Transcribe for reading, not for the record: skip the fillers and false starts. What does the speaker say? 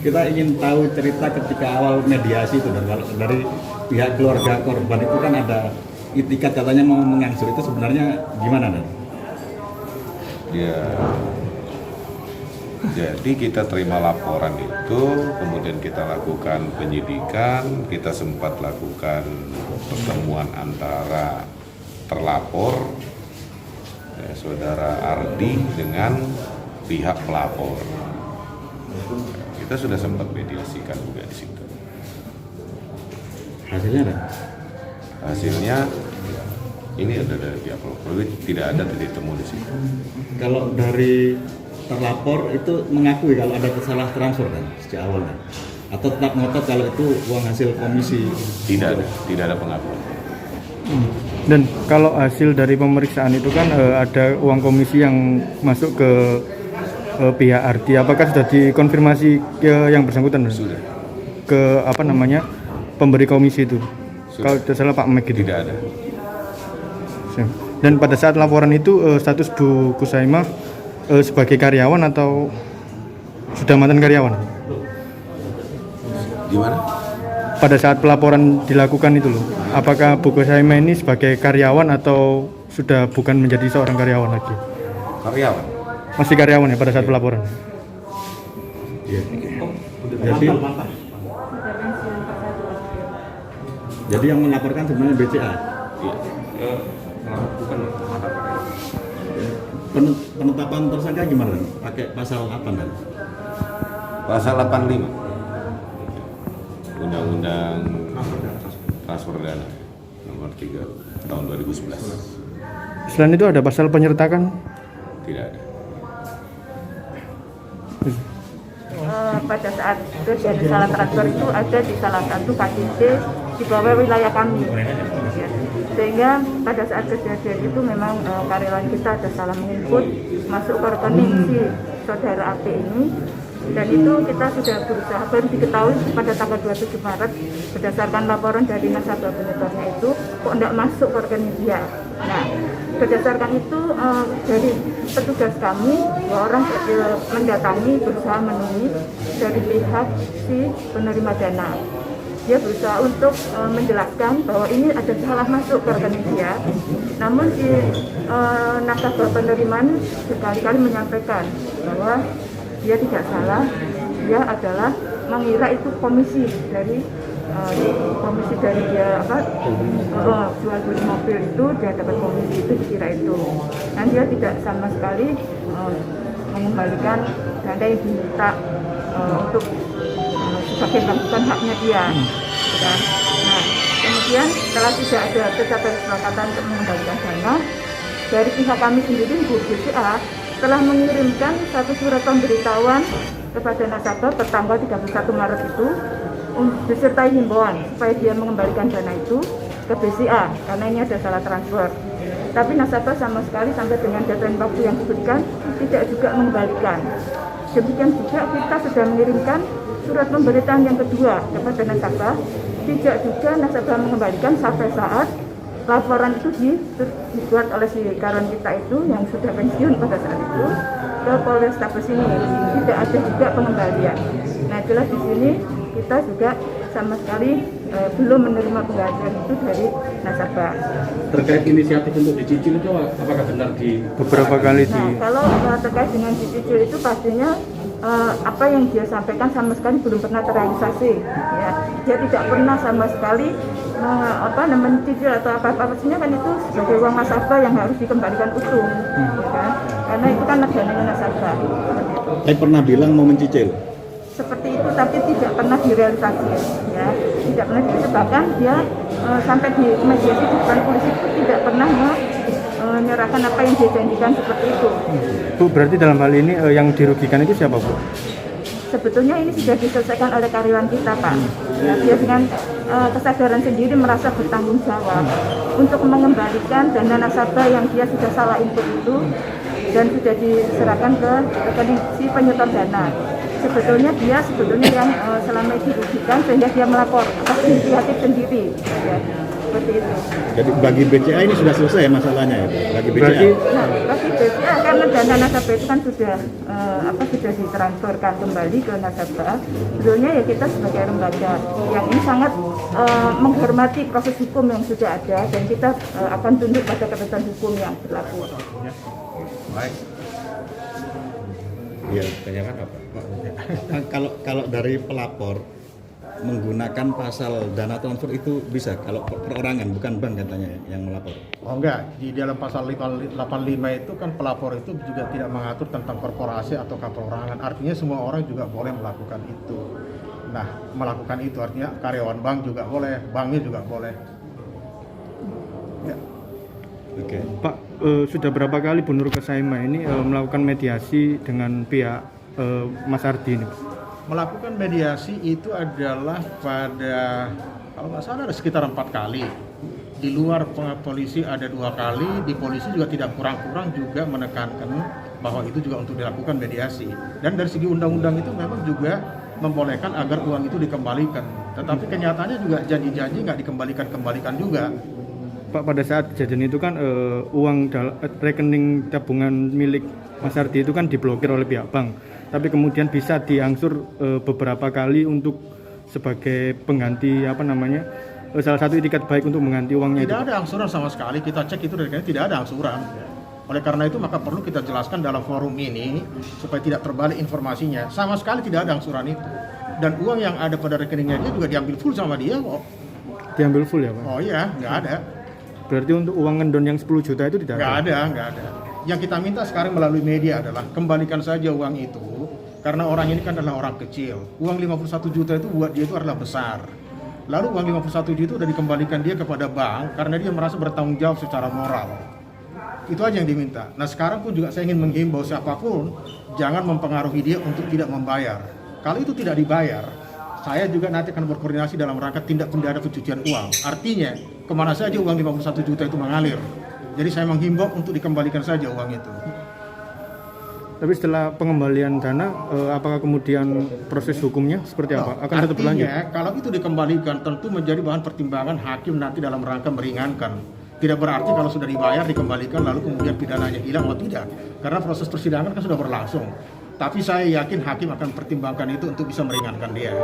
kita ingin tahu cerita ketika awal mediasi itu, dan kalau dari pihak keluarga korban itu kan ada itikat katanya mau mengangsur, itu sebenarnya gimana Dan? Ya, jadi kita terima laporan itu, kemudian kita lakukan penyidikan, kita sempat lakukan pertemuan antara terlapor, ya, saudara Ardi dengan pihak pelapor. Kita sudah sempat mediasikan juga di situ. Hasilnya ada? Hasilnya ini ada dari pihak pelapor, tidak ada titik temu di situ. Kalau dari terlapor itu mengakui kalau ada salah transfer kan sejak awalnya, atau tetap ngotot kalau itu uang hasil komisi? Tidak ada pengakuan. Dan kalau hasil dari pemeriksaan itu kan ada uang komisi yang masuk ke pihak Ardi, apakah sudah dikonfirmasi ke yang bersangkutan? Sudah. Ke pemberi komisi itu? Sudah. Kalau tidak salah Pak Mek gitu. Tidak ada. Dan pada saat laporan itu status Bu Kusaimah sebagai karyawan atau sudah mantan karyawan? Gimana? Pada saat pelaporan dilakukan itu loh, apakah Bu Kusaimah ini sebagai karyawan atau sudah bukan menjadi seorang karyawan lagi? Karyawan. Masih karyawan ya pada saat pelaporan? Iya. Jadi yang melaporkan sebenarnya BCA. Iya. Bukan mantan karyawan. Penetapan tersangka gimana? Pakai pasal apa Dan? Pasal 85 Undang-Undang Transfer Dana nomor 3 tahun 2011. Selain itu ada pasal penyertakan? Tidak ada. Pada saat terjadi salah transfer itu ada di salah satu KCC di bawah wilayah kami, ya. Sehingga pada saat kejadian itu memang karyawan kita ada salah menginput masuk ke rekening si saudara AP ini, dan itu kita sudah berusaha, baru diketahui pada tanggal 27 Maret berdasarkan laporan dari nasabah penyetornya itu kok tidak masuk ke rekening dia. Nah, berdasarkan itu dari petugas kami 2 orang mendatangi, berusaha menemui dari pihak si penerima dana. Dia berusaha untuk menjelaskan bahwa ini ada salah masuk ke rekening dia. Namun si nasabah penerimaan berkali-kali menyampaikan bahwa dia tidak salah, dia adalah mengira itu komisi dari dia jual beli mobil itu, dia dapat komisi itu, dikira itu. Dan dia tidak sama sekali mengembalikan dana yang diminta untuk sebagai melakukan haknya dia. Nah, kemudian setelah tidak ada tercapai kesepakatan untuk mengembalikan dana, dari pihak kami sendiri Bu BCA telah mengirimkan satu surat pemberitahuan kepada nasabah pertanggal 31 Maret itu beserta himbauan supaya dia mengembalikan dana itu ke BCA karena ini ada salah transfer. Tapi nasabah sama sekali sampai dengan deadline waktu yang diberikan tidak juga mengembalikan. Demikian juga kita sudah mengirimkan surat pemberitaan yang kedua kepada nasabah, tidak juga nasabah mengembalikan sampai saat laporan itu dibuat oleh si karyawan kita itu yang sudah pensiun pada saat itu ke Polrestabes ini, tidak ada juga pengembalian. Nah, jelas di sini kita juga sama sekali belum menerima pengembalian itu dari nasabah. Terkait inisiatif untuk dicicil itu apakah benar di Beberapa kali di... Nah, kalau terkait dengan dicicil itu pastinya apa yang dia sampaikan sama sekali belum pernah terrealisasi, ya. Dia tidak pernah sama sekali mencicil atau apa-apa, pastinya kan itu sebagai uang nasabah yang harus dikembalikan utuh, ya kan? Karena itu kan dananya nasabah. Saya pernah bilang mau mencicil Seperti itu, tapi tidak pernah direalisasi, ya. Tidak pernah direalisasi, bahkan dia sampai di mediasi di depan polisi itu tidak pernah menyerahkan apa yang dia janjikan seperti itu. Bu, berarti dalam hal ini yang dirugikan itu siapa, Bu? Sebetulnya ini sudah diselesaikan oleh karyawan kita, Pak. Ya, dia dengan kesadaran sendiri merasa bertanggung jawab untuk mengembalikan dana nasabah yang dia sudah salah input itu dan sudah diserahkan ke rekening si penyetor dana. Sebetulnya yang selama ini dirugikan sehingga dia melapor atas inisiatif sendiri. Ya. seperti itu. Jadi bagi BCA ini sudah selesai masalahnya ya, bagi BCA. Berarti Nah, bagi BCA karena dana nasabah itu kan sudah sudah ditransferkan kembali ke nasabah. Sebetulnya ya kita sebagai lembaga yang ini sangat menghormati proses hukum yang sudah ada dan kita akan tunduk pada ketentuan hukum yang berlaku. Baik. Iya. Tanyakan apa? Kalau dari pelapor menggunakan pasal dana transfer itu bisa kalau perorangan bukan bank katanya yang melapor. Oh enggak, di dalam pasal 85 itu kan pelapor itu juga tidak mengatur tentang korporasi atau perorangan. Artinya semua orang juga boleh melakukan itu. Nah, melakukan itu artinya karyawan bank juga boleh, banknya juga boleh. Ya. Oke. Pak, sudah berapa kali Bu Nur Kesaima ini melakukan mediasi dengan pihak Mas Ardi ini? Melakukan mediasi itu adalah pada, kalau nggak salah ada sekitar 4 kali. Di luar polisi ada 2 kali, di polisi juga tidak kurang-kurang juga menekankan bahwa itu juga untuk dilakukan mediasi. Dan dari segi undang-undang itu memang juga membolehkan agar uang itu dikembalikan. Tetapi kenyataannya juga janji-janji nggak dikembalikan juga. Pak, pada saat kejadian itu kan uang rekening tabungan milik Mas Ardi itu kan diblokir oleh pihak bank. Tapi kemudian bisa diangsur beberapa kali untuk sebagai pengganti salah satu itikat baik untuk mengganti uangnya. Tidak ada angsuran sama sekali, kita cek itu dari tidak ada angsuran. Oleh karena itu maka perlu kita jelaskan dalam forum ini supaya tidak terbalik informasinya. Sama sekali tidak ada angsuran itu. Dan uang yang ada pada rekeningnya dia juga diambil full sama dia kok. Diambil full ya Pak? Oh iya, nggak ada. Berarti untuk uang ngendon yang 10 juta itu tidak ada? Nggak ada. Yang kita minta sekarang melalui media adalah kembalikan saja uang itu. Karena orang ini kan adalah orang kecil. Uang 51 juta itu buat dia itu adalah besar. Lalu uang 51 juta itu sudah dikembalikan dia kepada bank karena dia merasa bertanggung jawab secara moral. Itu aja yang diminta. Nah sekarang pun juga saya ingin menghimbau siapapun jangan mempengaruhi dia untuk tidak membayar. Kalau itu tidak dibayar, saya juga nanti akan berkoordinasi dalam rangka tindak pidana pencucian uang. Artinya kemana saja uang 51 juta itu mengalir. Jadi saya menghimbau untuk dikembalikan saja uang itu. Tapi setelah pengembalian dana, apakah kemudian proses hukumnya seperti apa? Akan tetap berlanjut? Artinya kalau itu dikembalikan tentu menjadi bahan pertimbangan hakim nanti dalam rangka meringankan. Tidak berarti kalau sudah dibayar dikembalikan lalu kemudian pidananya hilang atau tidak. Karena proses persidangan kan sudah berlangsung. Tapi saya yakin hakim akan pertimbangkan itu untuk bisa meringankan dia.